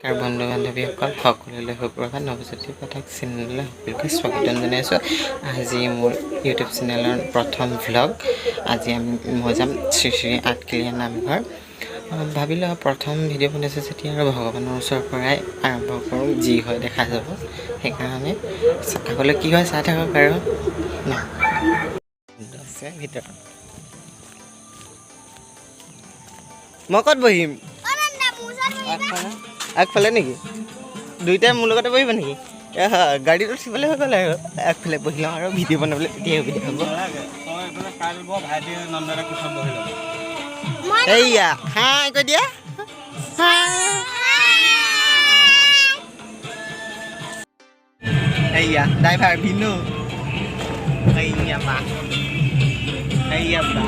আৰু বন্ধু বান্ধৱীসকল সকলোলৈ সুপ্ৰভাত নৱজ্যোতি পাঠক চেনেললৈ সকলোকে স্বাগতম জনাইছোঁ। আজি মোৰ ইউটিউব চেনেলৰ প্ৰথম ভ্লগ। আজি মই যাম শ্ৰী শ্ৰী আঠখিলীয়া নামঘৰ। ভাবিলোঁ প্ৰথম ভিডিঅ' বনাইছোঁ যেতিয়া আৰু ভগৱানৰ ওচৰৰ পৰাই আৰম্ভ কৰোঁ, যি হয় দেখা যাব। সেইকাৰণে আগলৈ কি হয় চাই থাকক আৰু ন আছে ভিতৰত। মই ক'ত বহিম? আগফালে নেকি? দুইটাই মোৰ লগতে বহিব নেকি? গাড়ীটো উঠিবলৈ হৈ গ'ল আৰু আগফালে বহি লওঁ আৰু ভিডিঅ' বনাবলৈ তেতিয়াই সুবিধা হ'ব। এইয়া হাই কৈ দিয়া। এইয়া ড্ৰাইভাৰ ভিনু। এইয়া বা এইয়া বা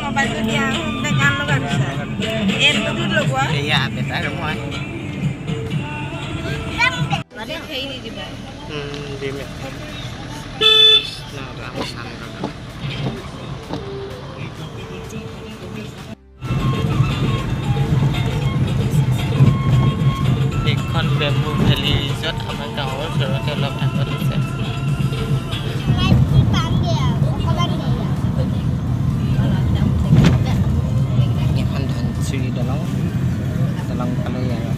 মোবাইলটো দিয়া গান লগাই এয়া বেটা আৰু মই এইখন বেম্বু ভেলী ৰিজৰ্ট আমাৰ গাঁৱৰ ওচৰতে অলপ আগত আছে। এখন ধনশিৰি দলং পালেই আৰু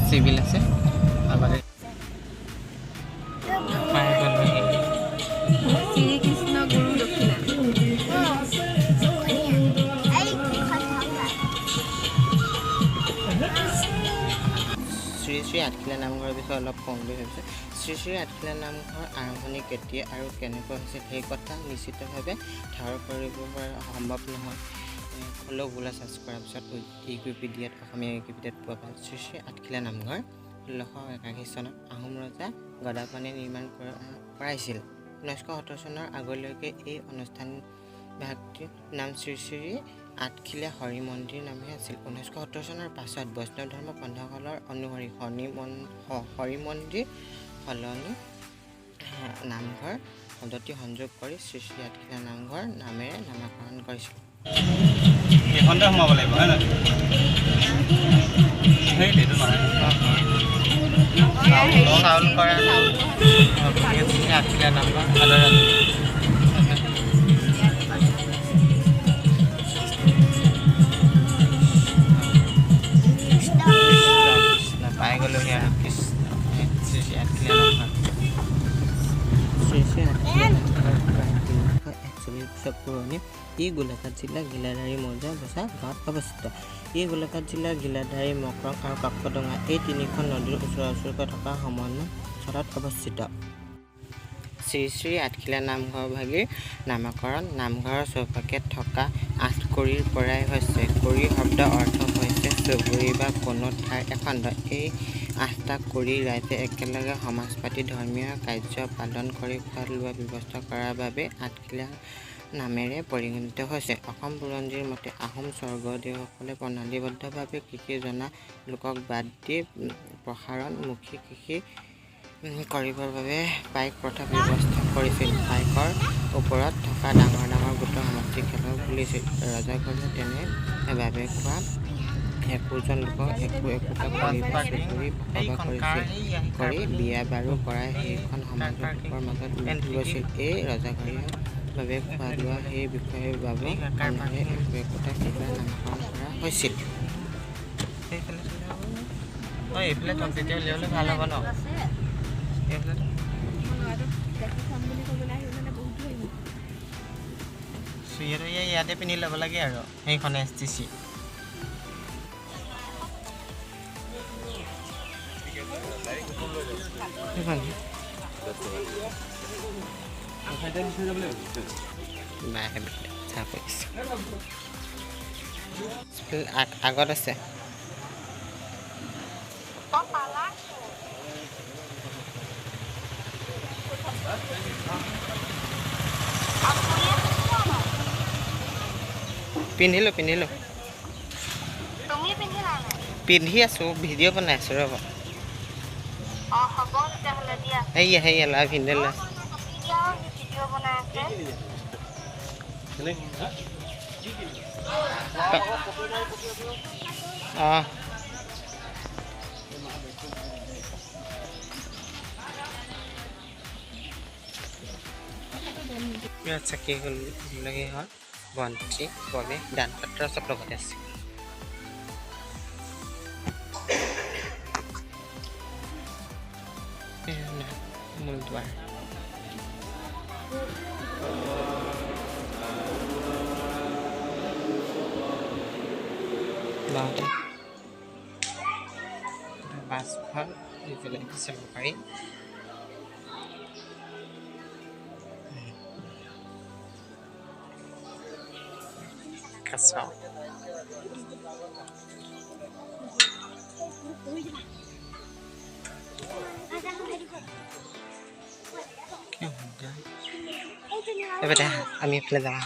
চিভিল আছে শ্ৰীকৃষ্ণ গুৰু দক্ষিণা শ্ৰী শ্ৰী আঠখিলীয়া নামঘৰৰ বিষয়ে অলপ কম বুলি ভাবিছোঁ। শ্ৰী শ্ৰী আঠখিলীয়া নামঘৰ আৰম্ভণি কেতিয়া আৰু কেনেকুৱা হৈছিল সেই কথা নিশ্চিতভাৱে ধাৰ কৰিব পৰা সম্ভৱ নহয়। হ'লেও গোলা চাৰ্চ কৰাৰ পিছত উইকিপিডিয়াত অসমীয়া উইকিপিডিয়াত পোৱা যায়। শ্ৰী শ্ৰী আঠখিলীয়া নামঘৰ 1681 চনত আহোম ৰজা গদাপাণিয়ে নিৰ্মাণ কৰাইছিল। 1970 চনৰ আগলৈকে এই অনুষ্ঠান ভাগটিৰ নাম শ্ৰী শ্ৰী আঠখিলীয়া হৰি মন্দিৰ নামে আছিল। 1970 চনৰ পাছত বৈষ্ণৱ ধৰ্ম পন্থাসকলৰ অনুসৰি হৰি মন্দিৰ সলনি নামঘৰ পদ্ধতি সংযোগ কৰি শ্ৰী শ্ৰী আঠখিলীয়া নামঘৰ নামেৰে নামাকৰণ কৰিছিল। এইখনতে সোমাব লাগিব হয় নহয়? সেইটোৱেইটো নহয় চাউল কৰা আঠখিলীয়া নামঘৰ আদৰণি পাই গ'লো আৰু শ্ৰী শ্ৰী আঠখিলীয়া নামঘৰ। শ্ৰী শ্ৰী আঠখিলীয়া নামঘৰ 141 বছৰ পুৰণি। ই গোলাঘাট জিলা গিলাধাৰী মৌজা বচা গাঁৱত অৱস্থিত। ই গোলাঘাট জিলাৰ গিলাধাৰী, মকৰং আৰু কাকডোঙা এই তিনিখন নদীৰ ওচৰা ওচৰিকৈ থকা সমন্বয় অঞ্চলত অৱস্থিত। শ্ৰী শ্ৰী আঠখিলীয়া নামঘৰ ভাগিৰ নামকৰণ নামঘৰৰ চৌপাশে থকা 8 কৰিৰ পৰাই হৈছে। কৰি শব্দ অৰ্থ হৈছে চুবুৰী বা কোনো ঠাইৰ এখণ্ড। এই 8টা কৰি ৰাইজে একেলগে সমাজ পাতি ধৰ্মীয় কাৰ্য পালন কৰি খোৱা লোৱাৰ ব্যৱস্থা কৰাৰ বাবে আঠখিলীয়া নামেৰে পৰিগণিত হৈছে। অসম বুৰঞ্জীৰ মতে আহোম স্বৰ্গদেউসকলে প্ৰণালীবদ্ধভাৱে কৃষি জনা লোকক বাদ দি প্ৰসাৰণমুখী কৃষি কৰিবৰ বাবে পাইক প্ৰথা ব্যৱস্থা কৰিছিল। পাইকৰ ওপৰত থকা ডাঙৰ ডাঙৰ গোটৰ সমষ্টি খেলক বুলিছিল। ৰজাঘৰীয়া তেনে বাবে খোৱা একোজন লোকক একোটা কৰি বসবাস কৰি বিয়া বাৰু কৰাই সেইখন সমাজৰ লোকৰ মাজত মিলি গৈছিল। এই ৰজাঘৰীয়া বাবে খোৱা লোৱা সেই বিষয়ৰ বাবে একোটা কিবা নামকৰণ কৰা হৈছিল। এইফালে তেতিয়া উলিয়াবলৈ ভাল হ'ব ন? ইয়াতে পিন্ধি ল'ব লাগে আৰু সেইখনে STC মায়ে চাহ কৰিছে আগত আছে পিন্ধিলোঁ পিন্ধি আছোঁ ভিডিঅ' বনাই আছোঁ ৰ'ব সেয়া লা ভিডিঅ' লা অঁ চাকি লাগে হয় বন্তি বলে দান পাত্ৰ চব লগতে আছে মূল দুৱাৰ বাছখন এইফালে চাব পাৰি কাছাও এবাৰে আমি এফালে যাওয়া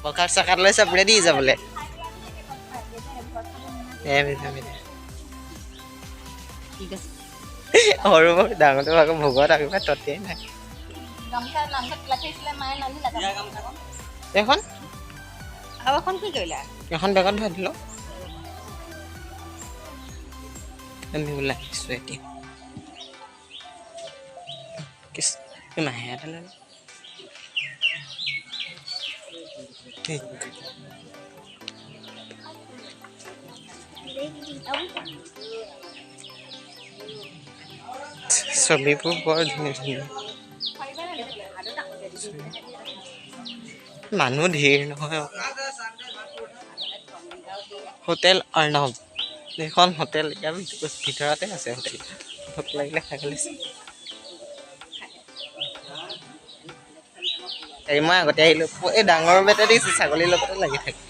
বকাৰ চকাৰ লৈ চব ৰেডি যাবলৈ সৰু ডাঙৰটো আকৌ ভোগত আহিবা ততেই নাই এখন এখন বেগত ভৰাই দিলোঁ আমি ওলাই আহিছোঁ এতিয়া মাহে এটা ল'লে ছবিবোৰ বৰ ধুনীয়া মানুহ ধেৰ নহয় হোটেল অৰ্ণৱ এইখন হোটেল ইয়াৰ ভিতৰতে আছে হোটেল ভোক লাগিলে খাই পেলাইছে এই মই আগতে আহিলোঁ এই ডাঙৰ বেটা দিছোঁ ছাগলীৰ লগতে লাগি থাকে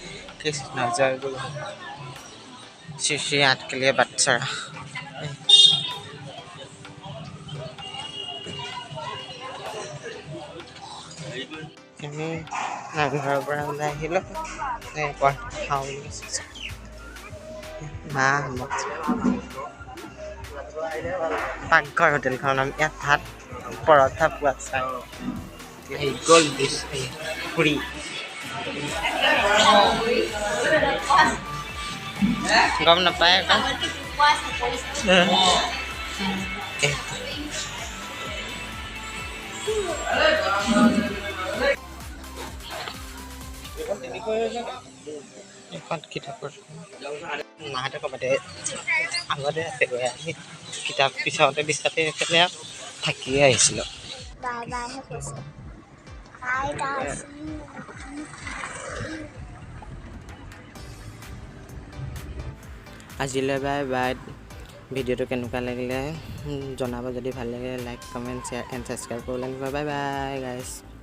নাযায় শ্ৰী 8 কিলিয়া বাটচৰা আমি নামঘৰৰ পৰা ওলাই আহিলোঁ খাওঁ বুলি কৈছে মা পাকঘৰ হোটেলখন আমি ইয়াত ভাত পৰঠা পোৱা চাই গ'ল পুৰি গম নাপায় আকৌ এখন কিতাপৰ মাহঁতে ক'বাতে আগতে আছে গৈ আমি কিতাপ পিছতে বিচাৰতে এইফালে থাকিয়ে আহিছিলোঁ আজিলৈ বাই বাই ভিডিঅ'টো কেনেকুৱা লাগিলে জনাব যদি ভাল লাগে like comment share and subscribe কৰিব লাগিব বাই বাই গাইজ